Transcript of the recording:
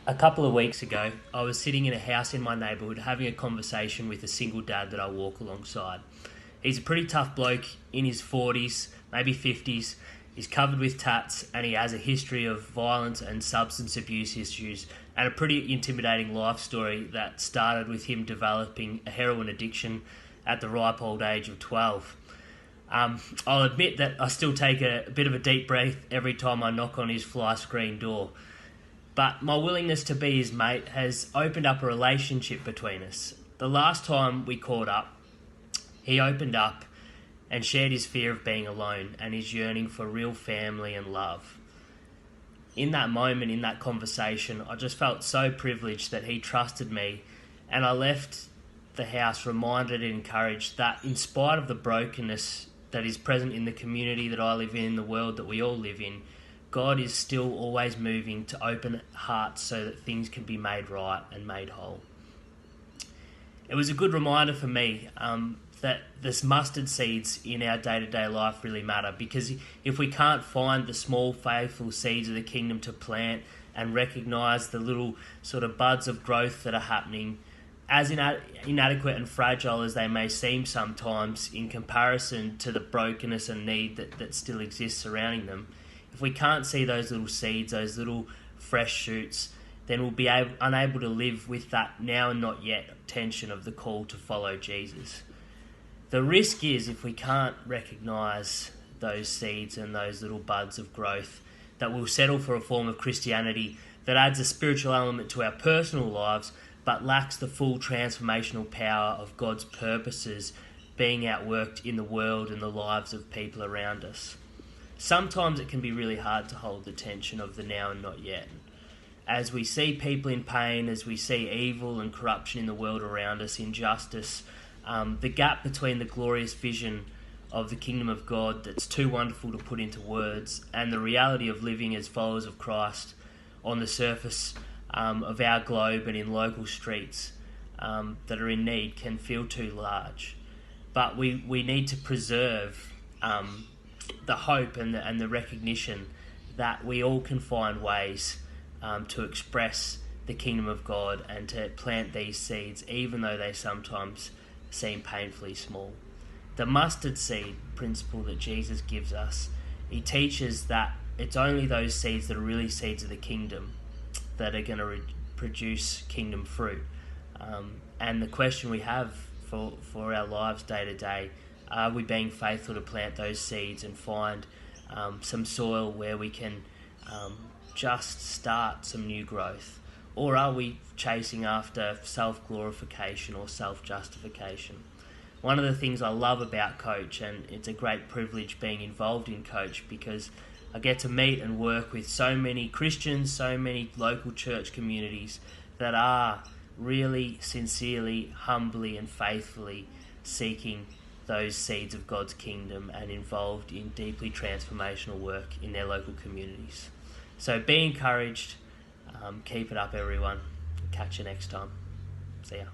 A couple of weeks ago, I was sitting in a house in my neighbourhood having a conversation with a single dad that I walk alongside. He's a pretty tough bloke in his 40s, maybe 50s. He's covered with tats and he has a history of violence and substance abuse issues and a pretty intimidating life story that started with him developing a heroin addiction at the ripe old age of 12. I'll admit that I still take a bit of a deep breath every time I knock on his fly screen door. But my willingness to be his mate has opened up a relationship between us. The last time we caught up, he opened up and shared his fear of being alone and his yearning for real family and love. In that moment, in that conversation, I just felt so privileged that he trusted me, and I left the house reminded and encouraged that in spite of the brokenness that is present in the community that I live in, the world that we all live in, God is still always moving to open hearts so that things can be made right and made whole. It was a good reminder for me that this mustard seeds in our day-to-day life really matter, because if we can't find the small faithful seeds of the kingdom to plant and recognise the little sort of buds of growth that are happening, as inadequate and fragile as they may seem sometimes in comparison to the brokenness and need that still exists surrounding them, if we can't see those little seeds, those little fresh shoots, then we'll be unable to live with that now and not yet tension of the call to follow Jesus. The risk is, if we can't recognise those seeds and those little buds of growth, that we'll settle for a form of Christianity that adds a spiritual element to our personal lives but lacks the full transformational power of God's purposes being outworked in the world and the lives of people around us. Sometimes it can be really hard to hold the tension of the now and not yet. As we see people in pain, as we see evil and corruption in the world around us, injustice, the gap between the glorious vision of the kingdom of God that's too wonderful to put into words and the reality of living as followers of Christ on the surface of our globe and in local streets that are in need can feel too large. But we need to preserve the hope and the recognition that we all can find ways to express the kingdom of God and to plant these seeds, even though they sometimes seem painfully small. The mustard seed principle that Jesus gives us, he teaches that it's only those seeds that are really seeds of the kingdom that are going to produce kingdom fruit. And the question we have for our lives day to day, are we being faithful to plant those seeds and find some soil where we can just start some new growth? Or are we chasing after self-glorification or self-justification? One of the things I love about Coach, and it's a great privilege being involved in Coach, because I get to meet and work with so many Christians, so many local church communities that are really sincerely, humbly and faithfully seeking those seeds of God's kingdom and involved in deeply transformational work in their local communities. So be encouraged, keep it up everyone, catch you next time, see ya.